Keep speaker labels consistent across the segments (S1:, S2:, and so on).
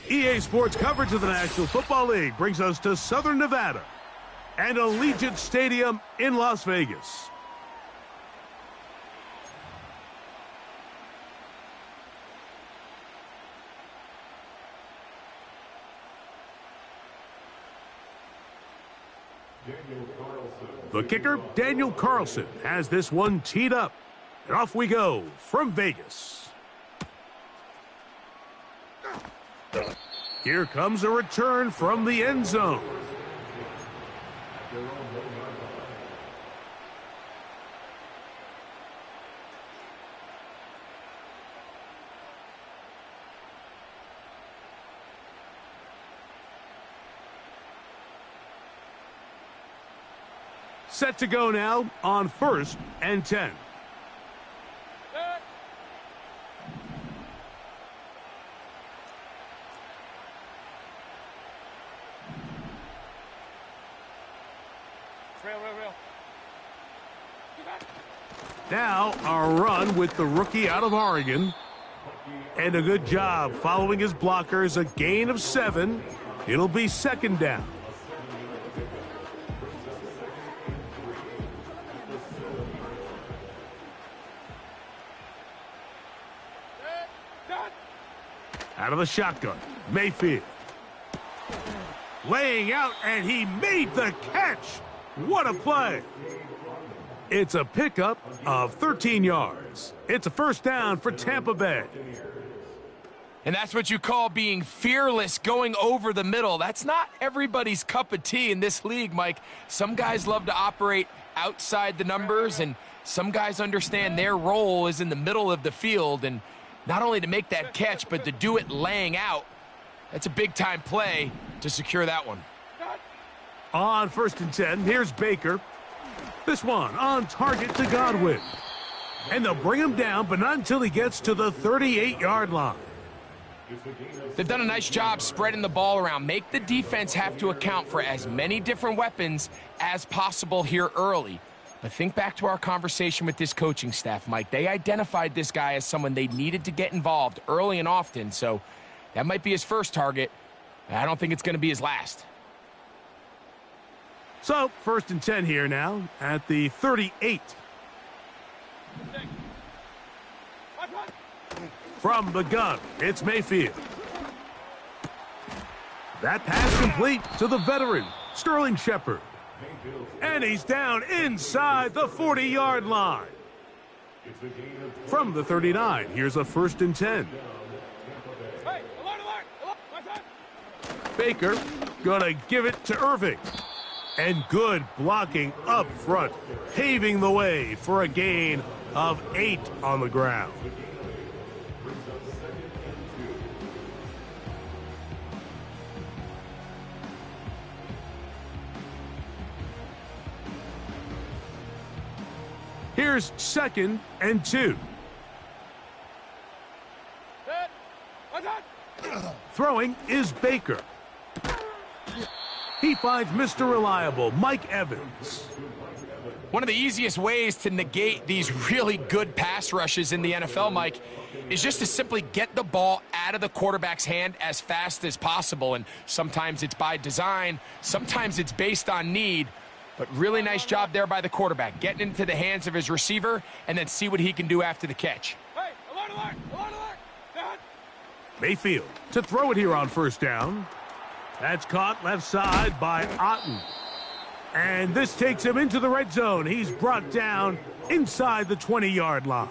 S1: EA Sports coverage of the National Football League brings us to Southern Nevada and Allegiant Stadium in Las Vegas. The kicker, Daniel Carlson, has this one teed up. And off we go from Vegas. Here comes a return from the end zone. Set to go now on 1st and 10. Now our run with the rookie out of Oregon. And a good job following his blockers, a gain of 7. It'll be 2nd down. Out of the shotgun, Mayfield. Laying out, and he made the catch. What a play. It's a pickup of 13 yards. It's a 1st down for Tampa Bay.
S2: And that's what you call being fearless, going over the middle. That's not everybody's cup of tea in this league, Mike. Some guys love to operate outside the numbers, and some guys understand their role is in the middle of the field, and not only to make that catch, but to do it laying out. That's a big-time play to secure that one.
S1: On 1st and 10, here's Baker. This one on target to Godwin. And they'll bring him down, but not until he gets to the 38-yard line.
S2: They've done a nice job spreading the ball around. Make the defense have to account for as many different weapons as possible here early. But think back to our conversation with this coaching staff, Mike. They identified this guy as someone they needed to get involved early and often, so that might be his first target. I don't think it's going to be his last.
S1: So, 1st and 10 here now at the 38. From the gun, it's Mayfield. That pass complete to the veteran, Sterling Shepard. And he's down inside the 40-yard line. From the 39, here's a 1st and 10. Baker gonna give it to Irving. And good blocking up front, paving the way for a gain of 8 on the ground. Here's 2nd and 2. Throwing is Baker. He finds Mr. Reliable, Mike Evans.
S2: One of the easiest ways to negate these really good pass rushes in the NFL, Mike, is just to simply get the ball out of the quarterback's hand as fast as possible. And sometimes it's by design, sometimes it's based on need. But really nice job there by the quarterback, getting into the hands of his receiver and then see what he can do after the catch.
S1: Mayfield to throw it here on 1st down. That's caught left side by Otten. And this takes him into the red zone. He's brought down inside the 20-yard line.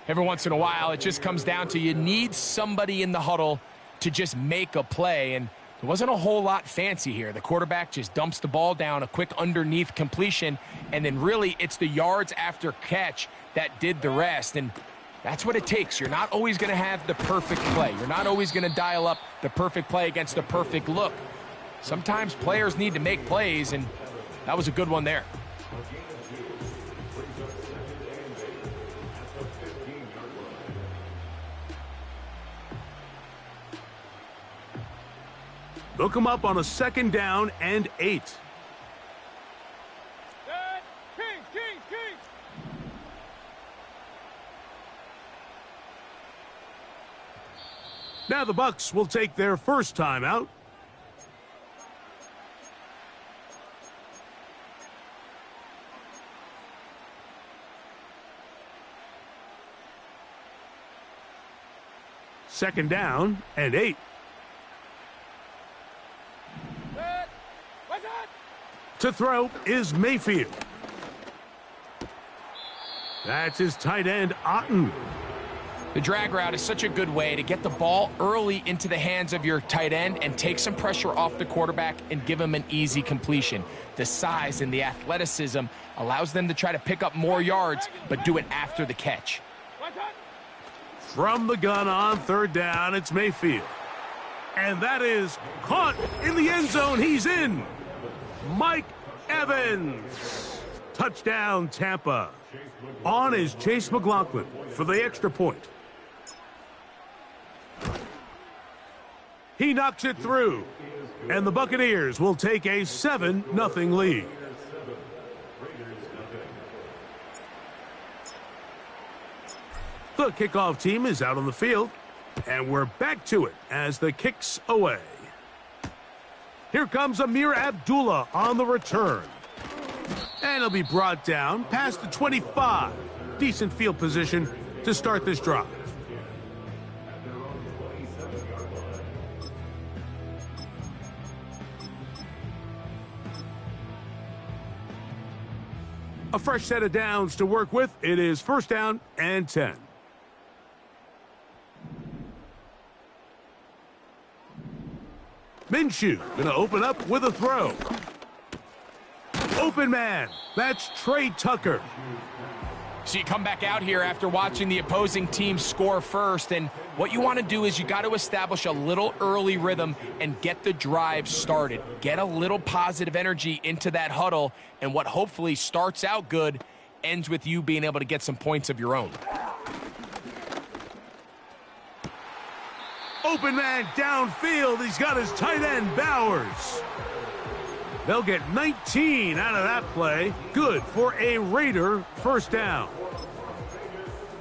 S2: Every once in a while, it just comes down to you need somebody in the huddle to just make a play. And there wasn't a whole lot fancy here. The quarterback just dumps the ball down, a quick underneath completion, and then really it's the yards after catch that did the rest. And that's what it takes. You're not always going to have the perfect play. You're not always going to dial up the perfect play against the perfect look. Sometimes players need to make plays, and that was a good one there.
S1: They'll come up on a 2nd down and 8. Now the Bucs will take their first timeout. Second down and 8. To throw is Mayfield. That's his tight end, Otten.
S2: The drag route is such a good way to get the ball early into the hands of your tight end and take some pressure off the quarterback and give him an easy completion. The size and the athleticism allows them to try to pick up more yards, but do it after the catch.
S1: From the gun on third down, it's Mayfield. And that is caught in the end zone. He's in. Mike Evans. Touchdown, Tampa. On is Chase McLaughlin for the extra point. He knocks it through. And the Buccaneers will take a 7-0 lead. The kickoff team is out on the field, and we're back to it as the kick's away. Here comes Amir Abdullah on the return. And he'll be brought down past the 25. Decent field position to start this drive. A fresh set of downs to work with. It is first down and 10. Minshew going to open up with a throw. Open man. That's Trey Tucker.
S2: So you come back out here after watching the opposing team score first, and what you want to do is you got to establish a little early rhythm and get the drive started. Get a little positive energy into that huddle, and what hopefully starts out good ends with you being able to get some points of your own.
S1: Open man downfield. He's got his tight end, Bowers. They'll get 19 out of that play. Good for a Raider first down.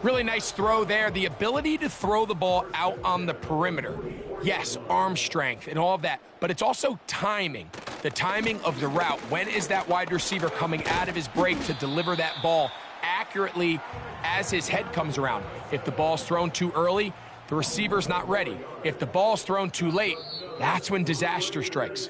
S2: Really nice throw there. The ability to throw the ball out on the perimeter. Yes, arm strength and all of that, but it's also timing. The timing of the route. When is that wide receiver coming out of his break to deliver that ball accurately as his head comes around? If the ball's thrown too early, the receiver's not ready. If the ball's thrown too late, that's when disaster strikes.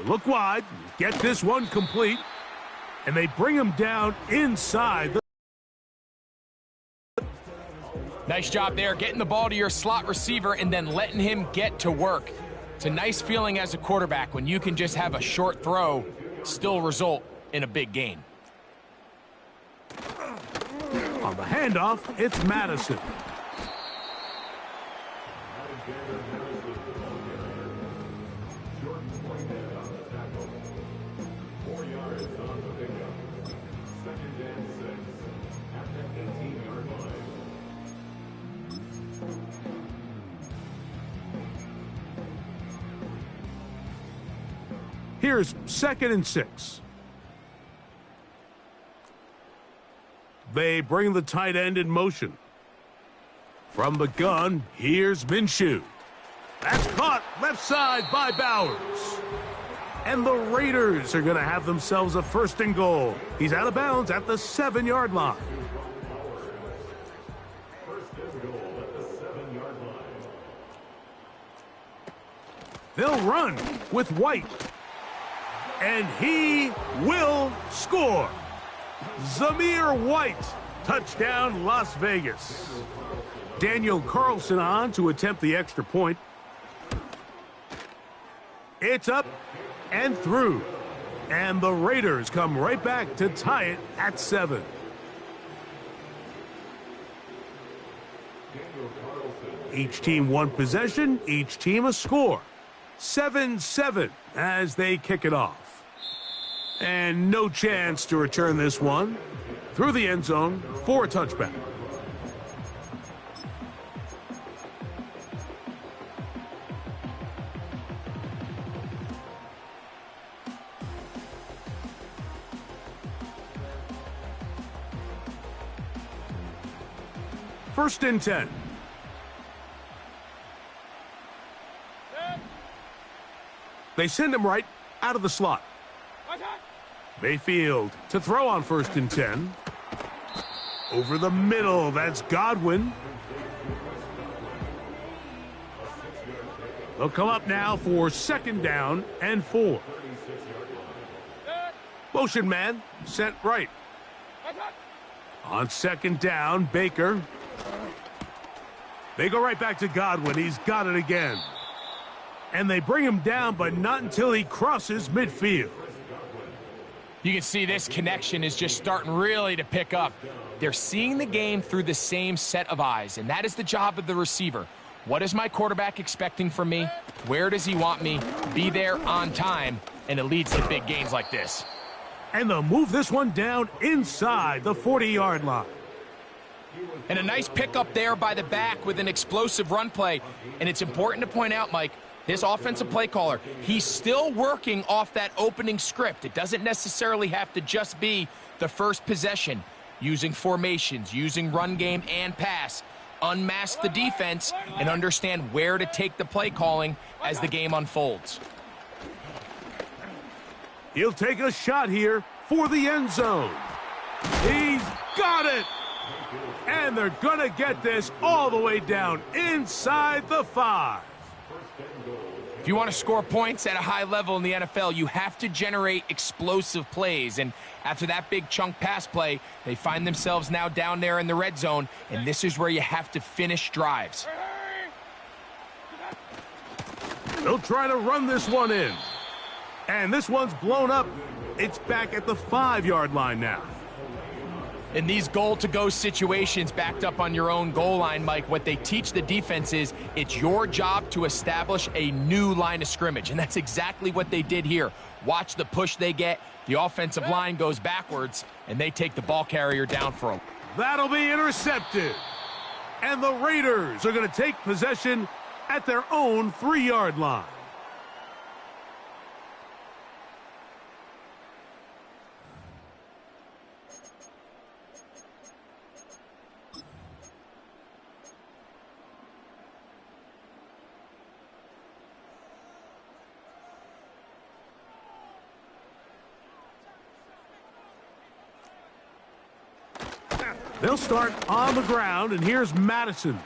S1: Look wide, get this one complete, and they bring him down inside.
S2: Nice job there, getting the ball to your slot receiver and then letting him get to work. It's a nice feeling as a quarterback when you can just have a short throw, still result in a big gain.
S1: On the handoff, it's Madison. Here's 2nd and 6. They bring the tight end in motion. From the gun, here's Minshew. That's caught left side by Bowers. And the Raiders are going to have themselves a 1st and goal. He's out of bounds at the 7-yard line. They'll run with White. And he will score. Zamir White, touchdown Las Vegas. Daniel Carlson on to attempt the extra point. It's up and through. And the Raiders come right back to tie it at 7. Each team one possession, each team a score. 7-7 as they kick it off. And no chance to return this one through the end zone for a touchback. First and 10. They send him right out of the slot. Mayfield to throw on first and 10. Over the middle, that's Godwin. They'll come up now for second down and 4. Motion man sent right. On second down, Baker. They go right back to Godwin. He's got it again. And they bring him down, but not until he crosses midfield.
S2: You can see this connection is just starting really to pick up. They're seeing the game through the same set of eyes, and that is the job of the receiver. What is my quarterback expecting from me? Where does he want me? Be there on time, and it leads to big gains like this.
S1: And they'll move this one down inside the 40-yard line.
S2: And a nice pickup there by the back with an explosive run play. And it's important to point out, Mike, this offensive play caller, he's still working off that opening script. It doesn't necessarily have to just be the first possession. Using formations, using run game and pass. Unmask the defense and understand where to take the play calling as the game unfolds.
S1: He'll take a shot here for the end zone. He's got it! And they're going to get this all the way down inside the 5.
S2: If you want to score points at a high level in the NFL, you have to generate explosive plays. And after that big chunk pass play, they find themselves now down there in the red zone, and this is where you have to finish drives.
S1: They'll try to run this one in. And this one's blown up. It's back at the 5-yard line now.
S2: In these goal-to-go situations backed up on your own goal line, Mike, what they teach the defense is it's your job to establish a new line of scrimmage, and that's exactly what they did here. Watch the push they get. The offensive line goes backwards, and they take the ball carrier down for them.
S1: That'll be intercepted. And the Raiders are going to take possession at their own 3-yard line. They'll start on the ground, and here's Madison.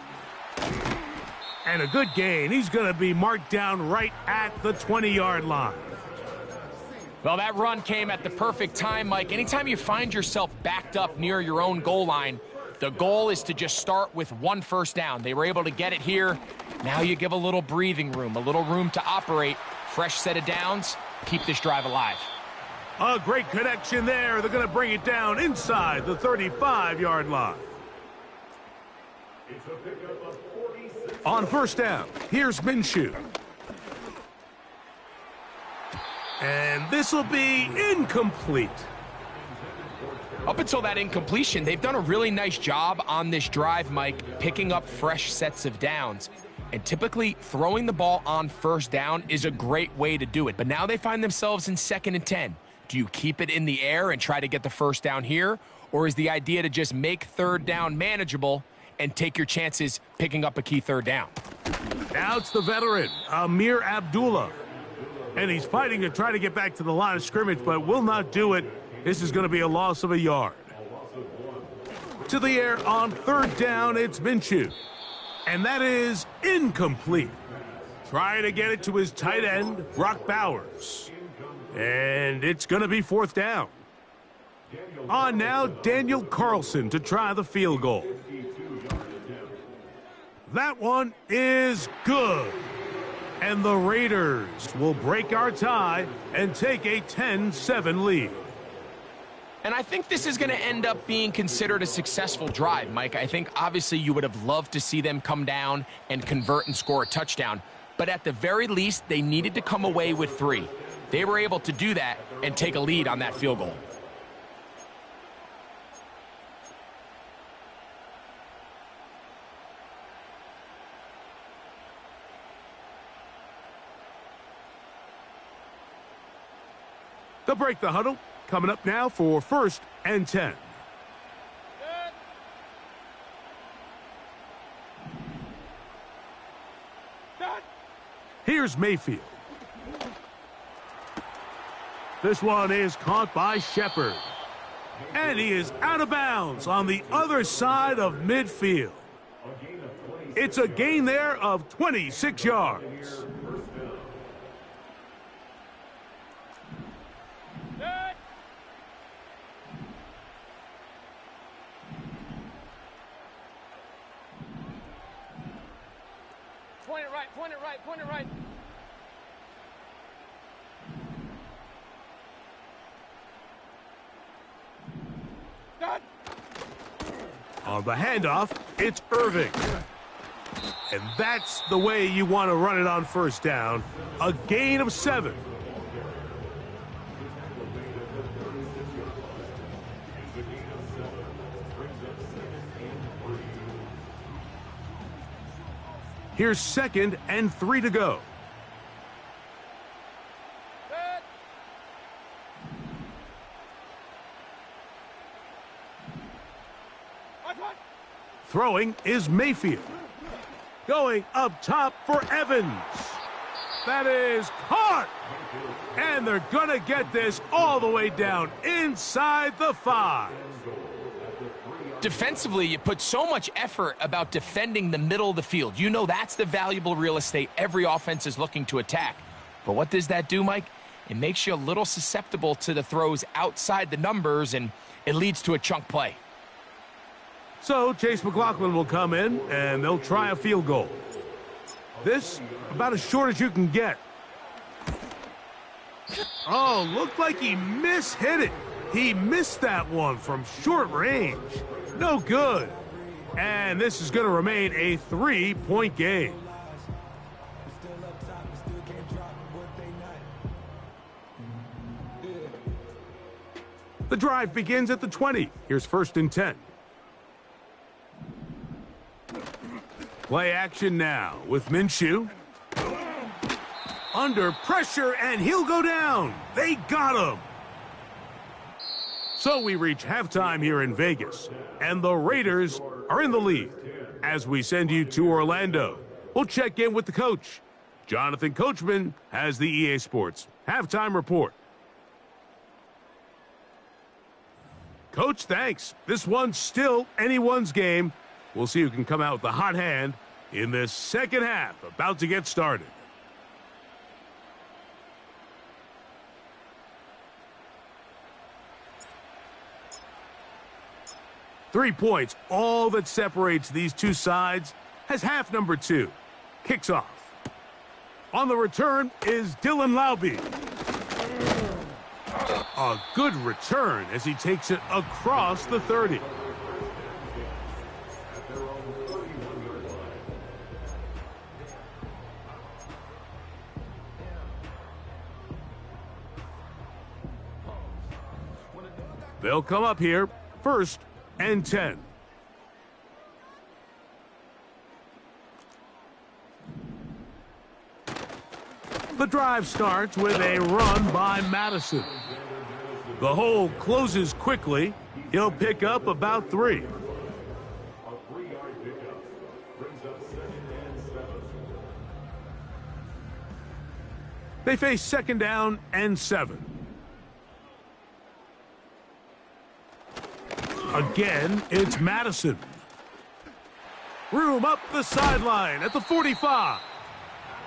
S1: And a good gain. He's going to be marked down right at the 20-yard line.
S2: Well, that run came at the perfect time, Mike. Anytime you find yourself backed up near your own goal line, the goal is to just start with one first down. They were able to get it here. Now you give a little breathing room, a little room to operate. Fresh set of downs. Keep this drive alive.
S1: A great connection there. They're going to bring it down inside the 35-yard line. On first down, here's Minshew. And this will be incomplete.
S2: Up until that incompletion, they've done a really nice job on this drive, Mike, picking up fresh sets of downs. And typically, throwing the ball on first down is a great way to do it. But now they find themselves in 2nd and 10. Do you keep it in the air and try to get the first down here? Or is the idea to just make 3rd down manageable and take your chances picking up a key 3rd down?
S1: Now it's the veteran, Amir Abdullah. And he's fighting to try to get back to the line of scrimmage, but will not do it. This is going to be a loss of a yard. To the air on 3rd down, it's Minshew. And that is incomplete. Trying to get it to his tight end, Brock Bowers. And it's going to be 4th down. On now, Daniel Carlson to try the field goal. That one is good. And the Raiders will break our tie and take a 10-7 lead.
S2: And I think this is going to end up being considered a successful drive, Mike. I think obviously you would have loved to see them come down and convert and score a touchdown. But at the very least, they needed to come away with 3. They were able to do that and take a lead on that field goal.
S1: They'll break the huddle. Coming up now for 1st and 10. Here's Mayfield. This one is caught by Shepard. And he is out of bounds on the other side of midfield. It's a gain there of 26 yards.
S3: Point it right, point it right, point it right. God.
S1: On the handoff, it's Irving. And that's the way you want to run it on 1st down. A gain of 7. Here's 2nd and 3 to go. Throwing is Mayfield. Going up top for Evans. That is caught. And they're going to get this all the way down inside the 5.
S2: Defensively, you put so much effort about defending the middle of the field. You know that's the valuable real estate every offense is looking to attack. But what does that do, Mike? It makes you a little susceptible to the throws outside the numbers, and it leads to a chunk play.
S1: So Chase McLaughlin will come in, and they'll try a field goal. This, about as short as you can get. Oh, looked like he mishit it. He missed that one from short range. No good. And this is going to remain a 3-point game. The drive begins at the 20. Here's 1st and 10. Play action now with Minshew. Under pressure, and he'll go down. They got him. So we reach halftime here in Vegas, and the Raiders are in the lead. As we send you to Orlando, we'll check in with the coach. Jonathan Coachman has the EA Sports halftime report. Coach, thanks. This one's still anyone's game. We'll see who can come out with the hot hand in this second half, about to get started. Three points, all that separates these two sides, has half number 2. Kicks off. On the return is Dylan Laube. A good return as he takes it across the 30. They'll come up here, 1st and 10. The drive starts with a run by Madison. The hole closes quickly. He'll pick up about 3. They face 2nd down and 7. Again, it's Madison. Room up the sideline at the 45.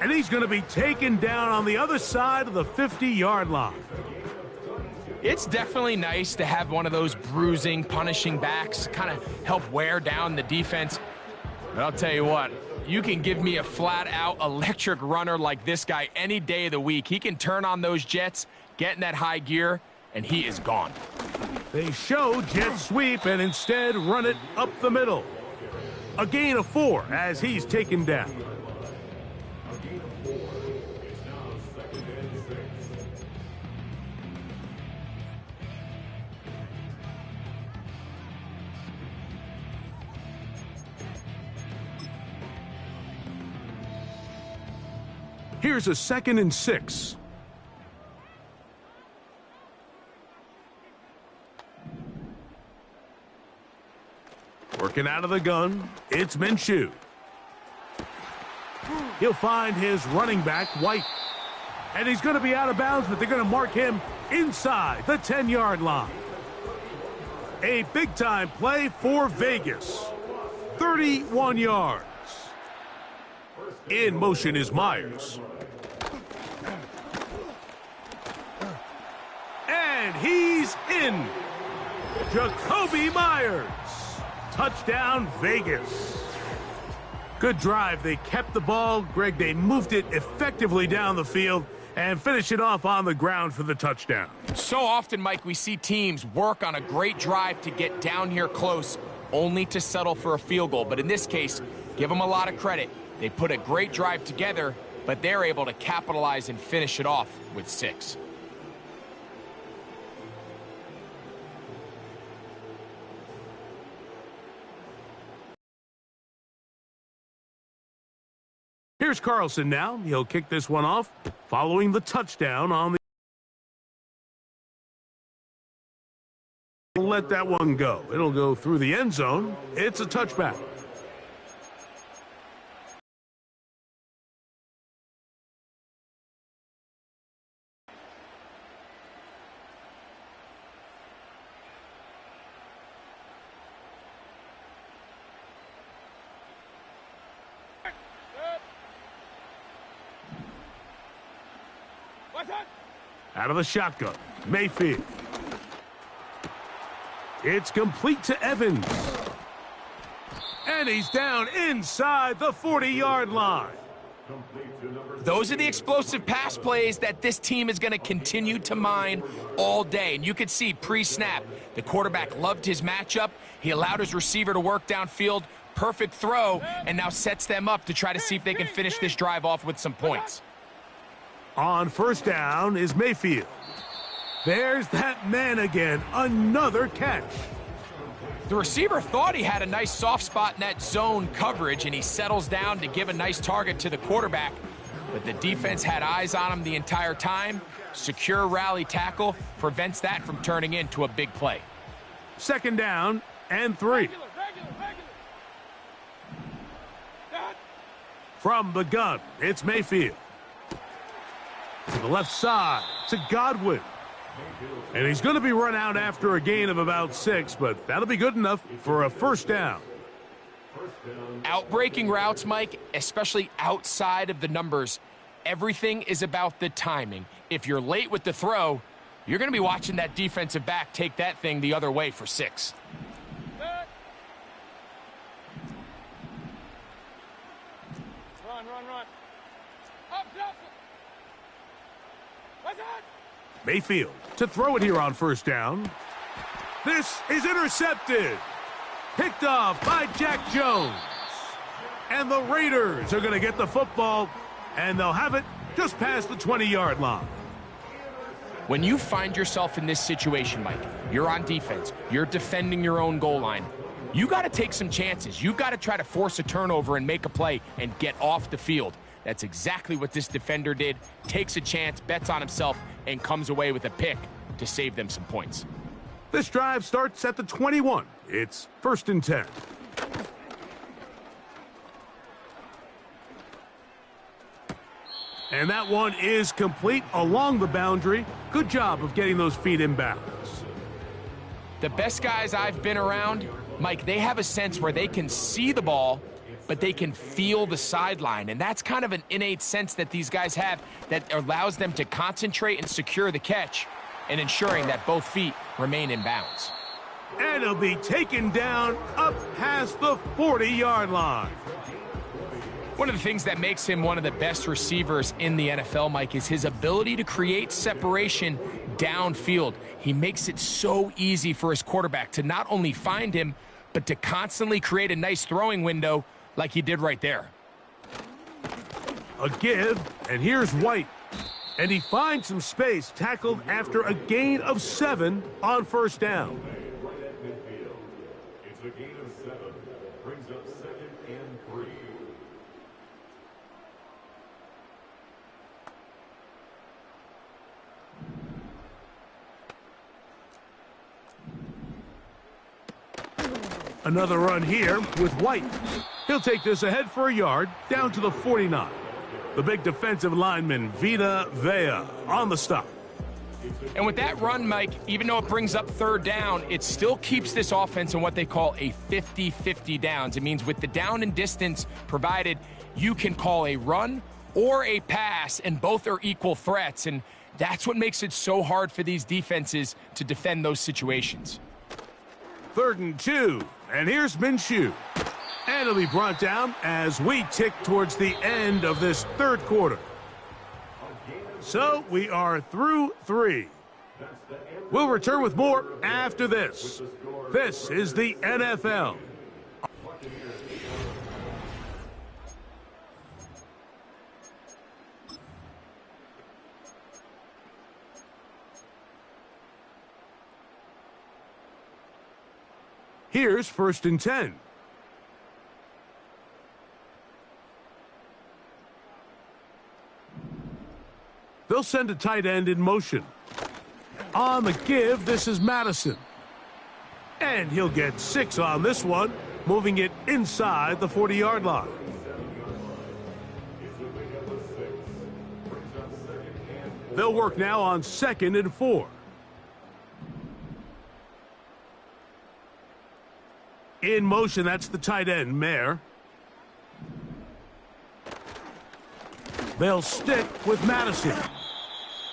S1: And he's going to be taken down on the other side of the 50-yard line.
S2: It's definitely nice to have one of those bruising, punishing backs kind of help wear down the defense. But I'll tell you what, you can give me a flat-out electric runner like this guy any day of the week. He can turn on those jets, get in that high gear, and he is gone.
S1: They show jet sweep and instead run it up the middle. A gain of 4 as he's taken down. Here's a 2nd and 6. Working out of the gun, it's Minshew. He'll find his running back, White. And he's going to be out of bounds, but they're going to mark him inside the 10-yard line. A big-time play for Vegas. 31 yards. In motion is Myers. And he's in. Jacoby Myers. Touchdown, Vegas. Good drive. They kept the ball. Greg, they moved it effectively down the field and finish it off on the ground for the touchdown.
S2: So often, Mike, we see teams work on a great drive to get down here close, only to settle for a field goal. But in this case, give them a lot of credit. They put a great drive together, but they're able to capitalize and finish it off with 6.
S1: Here's Carlson now. He'll kick this one off following the touchdown on the... Let that one go. It'll go through the end zone. It's a touchback. Out of the shotgun, Mayfield. It's complete to Evans. And he's down inside the 40-yard line.
S2: Those are the explosive pass plays that this team is going to continue to mine all day. And you could see pre-snap, the quarterback loved his matchup. He allowed his receiver to work downfield. Perfect throw, and now sets them up to try to see if they can finish this drive off with some points.
S1: On first down is Mayfield. There's that man again. Another catch.
S2: The receiver thought he had a nice soft spot in that zone coverage, and he settles down to give a nice target to the quarterback. But the defense had eyes on him the entire time. Secure rally tackle prevents that from turning into a big play.
S1: 2nd down and 3. From the gun, it's Mayfield. To the left side, to Godwin. And he's going to be run out after a gain of about 6, but that'll be good enough for a first down.
S2: Outbreaking routes, Mike, especially outside of the numbers, everything is about the timing. If you're late with the throw, you're going to be watching that defensive back take that thing the other way for 6.
S3: Run. Up. What's that?
S1: Mayfield to throw it here on first down. This is intercepted. Picked off by Jack Jones. And the Raiders are going to get the football, and they'll have it just past the 20-yard line.
S2: When you find yourself in this situation, Mike, you're on defense, you're defending your own goal line, you got to take some chances. You've got to try to force a turnover and make a play and get off the field. That's exactly what this defender did. Takes a chance, bets on himself, and comes away with a pick to save them some points.
S1: This drive starts at the 21. It's 1st and 10. And that one is complete along the boundary. Good job of getting those feet in bounds.
S2: The best guys I've been around, Mike, they have a sense where they can see the ball, but they can feel the sideline. And that's kind of an innate sense that these guys have that allows them to concentrate and secure the catch and ensuring that both feet remain in bounds.
S1: And he'll be taken down up past the 40-yard line.
S2: One of the things that makes him one of the best receivers in the NFL, Mike, is his ability to create separation downfield. He makes it so easy for his quarterback to not only find him, but to constantly create a nice throwing window like he did right there.
S1: A give, and here's White. And he finds some space, tackled after a gain of 7 on first down.
S4: It's a gain of 7. Brings up 2nd and 3.
S1: Another run here with White. He'll take this ahead for a yard, down to the 49. The big defensive lineman, Vita Vea, on the stop.
S2: And with that run, Mike, even though it brings up third down, it still keeps this offense in what they call a 50-50 downs. It means with the down and distance provided, you can call a run or a pass, and both are equal threats. And that's what makes it so hard for these defenses to defend those situations.
S1: 3rd and 2, and here's Minshew. And it'll be brought down as we tick towards the end of this third quarter. So we are through 3. We'll return with more after this. This is the NFL. Here's 1st and 10. They'll send a tight end in motion. On the give, this is Madison. And he'll get 6 on this one, moving it inside the 40-yard line. They'll work now on 2nd and 4. In motion, that's the tight end, Mayer. They'll stick with Madison.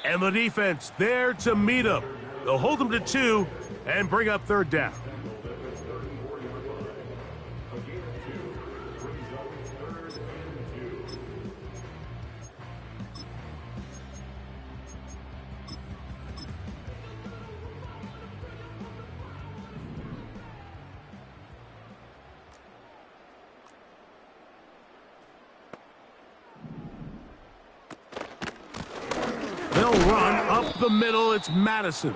S1: And the defense there to meet him. They'll hold him to 2 and bring up 3rd down. They'll run up the middle. It's Madison.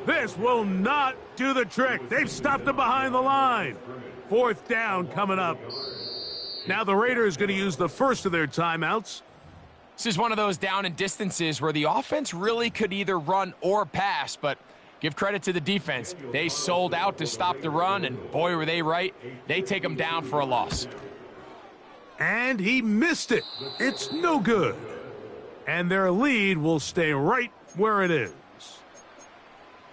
S1: This will not do the trick. They've stopped him behind the line. 4th down coming up. Now the Raiders going to use the first of their timeouts.
S2: This is one of those down and distances where the offense really could either run or pass, but give credit to the defense. They sold out to stop the run, and boy, were they right. They take them down for a loss.
S1: And he missed it. It's no good. And their lead will stay right where it is.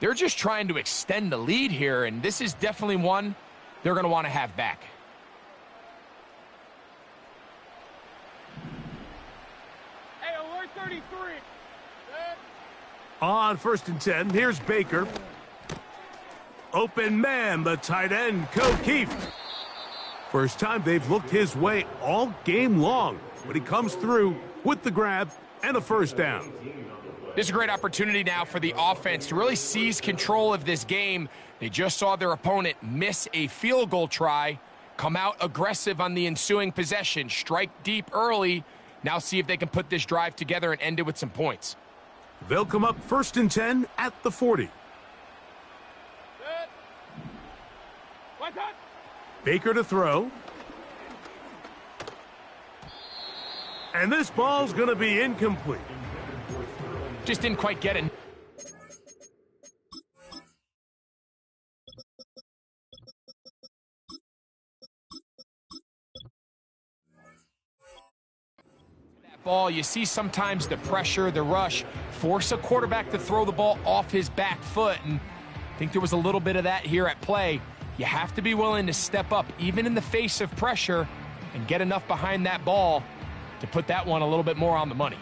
S2: They're just trying to extend the lead here, and this is definitely one they're going to want to have back.
S3: Hey, alert 33.
S1: On 1st and 10, here's Baker. Open man, the tight end, Keefe. First time they've looked his way all game long, but he comes through with the grab and a 1st down.
S2: This is a great opportunity now for the offense to really seize control of this game. They just saw their opponent miss a field goal try, come out aggressive on the ensuing possession, strike deep early. Now see if they can put this drive together and end it with some points.
S1: They'll come up 1st and 10 at the 40. Baker to throw. And this ball's going to be incomplete.
S2: Just didn't quite get it. That ball, you see sometimes the pressure, the rush, force a quarterback to throw the ball off his back foot. And I think there was a little bit of that here at play. You have to be willing to step up, even in the face of pressure, and get enough behind that ball to put that one a little bit more on the money.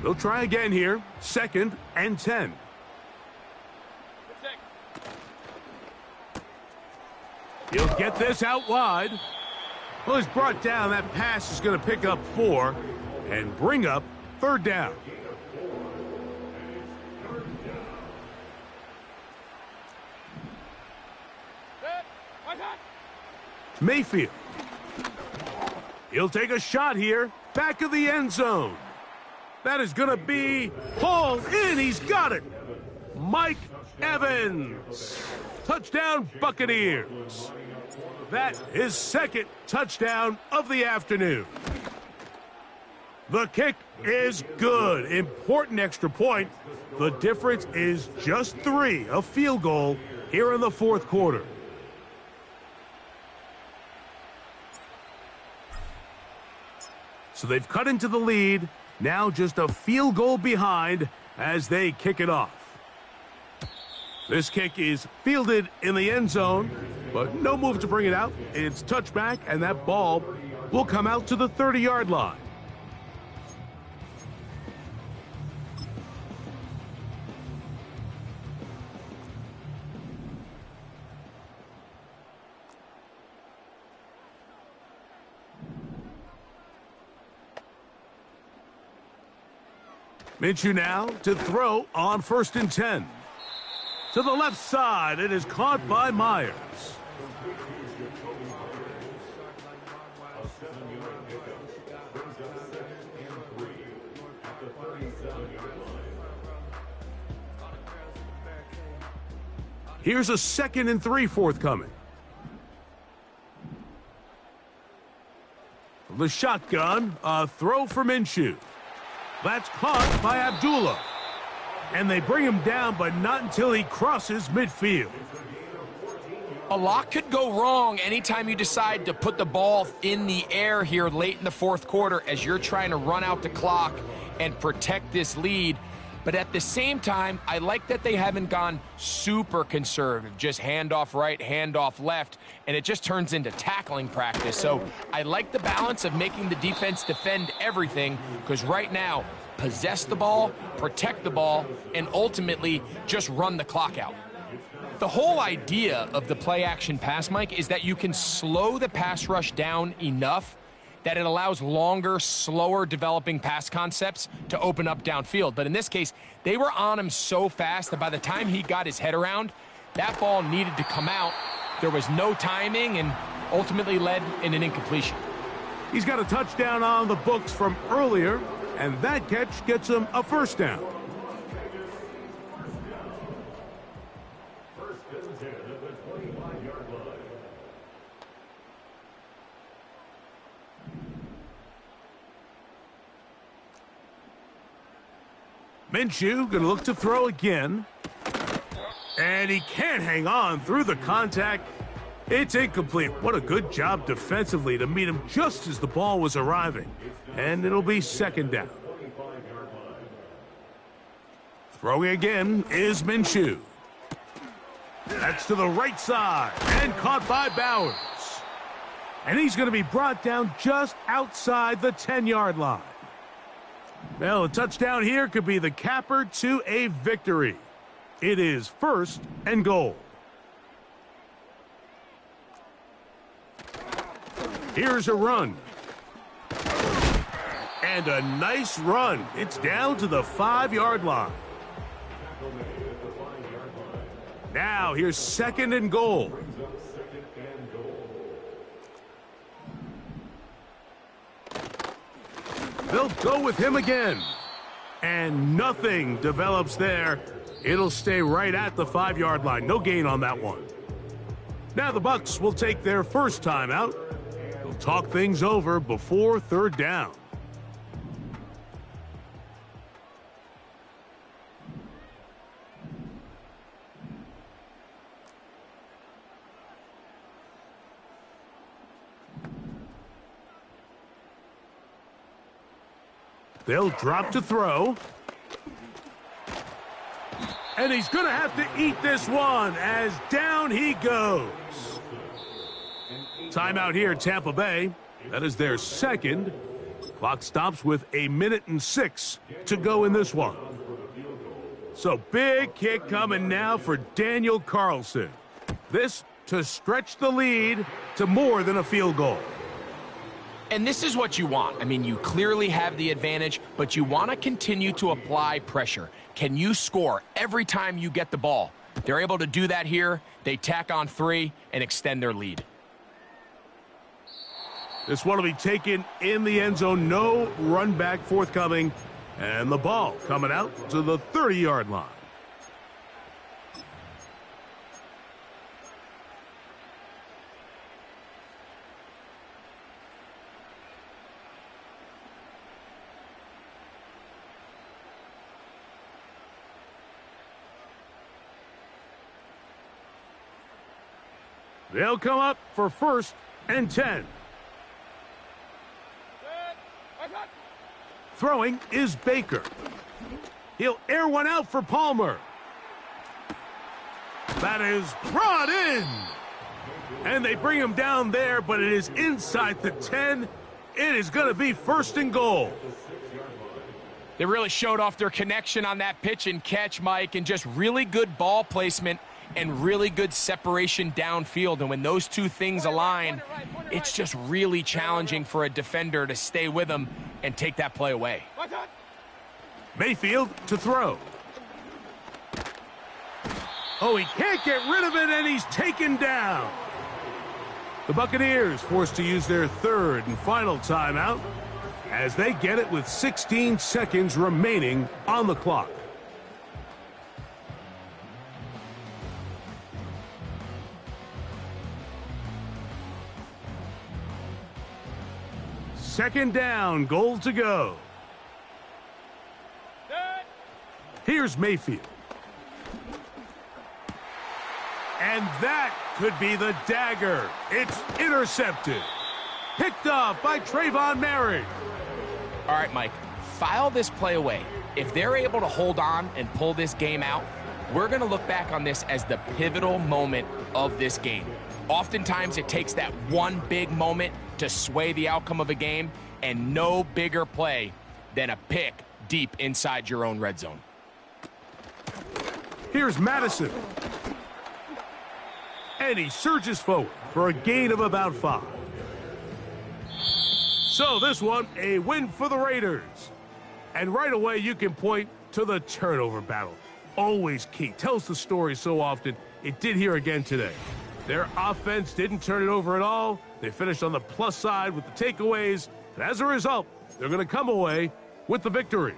S1: They'll try again here. 2nd and 10. He'll get this out wide. Well, he's brought down. That pass is going to pick up 4 and bring up 3rd down. Mayfield. He'll take a shot here. Back of the end zone. That is going to be hauled in. He's got it. Mike Evans. Touchdown, Buccaneers. That is 2nd touchdown of the afternoon. The kick is good. Important extra point. The difference is just 3, a field goal here in the 4th quarter. So they've cut into the lead. Now just a field goal behind as they kick it off. This kick is fielded in the end zone, but no move to bring it out. It's touchback, and that ball will come out to the 30-yard line. Minshew now to throw on 1st and 10. To the left side, it is caught by Myers. Here's a 2nd and 3 forthcoming. The shotgun, a throw for Minshew. That's caught by Abdullah. And they bring him down, but not until he crosses midfield.
S2: A lot could go wrong anytime you decide to put the ball in the air here late in the 4th quarter as you're trying to run out the clock and protect this lead. But at the same time, I like that they haven't gone super conservative, just handoff right, handoff left, and it just turns into tackling practice. So I like the balance of making the defense defend everything, because right now, possess the ball, protect the ball, and ultimately just run the clock out. The whole idea of the play-action pass, Mike, is that you can slow the pass rush down enough that it allows longer, slower developing pass concepts to open up downfield. But in this case, they were on him so fast that by the time he got his head around, that ball needed to come out. There was no timing and ultimately led in an incompletion.
S1: He's got a touchdown on the books from earlier, and that catch gets him a 1st down. Minshew going to look to throw again. And he can't hang on through the contact. It's incomplete. What a good job defensively to meet him just as the ball was arriving. And it'll be 2nd down. Throwing again is Minshew. That's to the right side and caught by Bowers. And he's going to be brought down just outside the 10-yard line. Well, a touchdown here could be the capper to a victory. It is 1st and goal. Here's a run. And a nice run. It's down to the 5-yard line. Now here's 2nd and goal. They'll go with him again. And nothing develops there. It'll stay right at the 5-yard line. No gain on that one. Now the Bucs will take their first timeout. They'll talk things over before 3rd down. They'll drop to throw. And he's going to have to eat this one as down he goes. Timeout here, Tampa Bay. That is their 2nd. Clock stops with 1:06 to go in this one. So big kick coming now for Daniel Carlson. This to stretch the lead to more than a field goal.
S2: And this is what you want. I mean, you clearly have the advantage, but you want to continue to apply pressure. Can you score every time you get the ball? They're able to do that here. They tack on 3 and extend their lead.
S1: This one will be taken in the end zone. No run back forthcoming. And the ball coming out to the 30-yard line. They'll come up for 1st and 10. Throwing is Baker. He'll air one out for Palmer. That is brought in. And they bring him down there, but it is inside the 10. It is going to be 1st and goal.
S2: They really showed off their connection on that pitch and catch, Mike, and just really good ball placement and really good separation downfield. And when those two things align, it's just really challenging for a defender to stay with them and take that play away.
S1: Mayfield to throw. Oh, he can't get rid of it, and he's taken down. The Buccaneers forced to use their 3rd and final timeout as they get it with 16 seconds remaining on the clock. Second down, goal to go. Here's Mayfield. And that could be the dagger. It's intercepted. Picked off by Trayvon Merrick.
S2: All right, Mike, file this play away. If they're able to hold on and pull this game out, we're going to look back on this as the pivotal moment of this game. Oftentimes, it takes that one big moment to sway the outcome of a game, and no bigger play than a pick deep inside your own red zone.
S1: Here's Madison. And he surges forward for a gain of about 5. So this one, a win for the Raiders. And right away, you can point to the turnover battle. Always key. Tells the story so often. It did here again today. Their offense didn't turn it over at all. They finished on the plus side with the takeaways. And as a result, they're going to come away with the victory.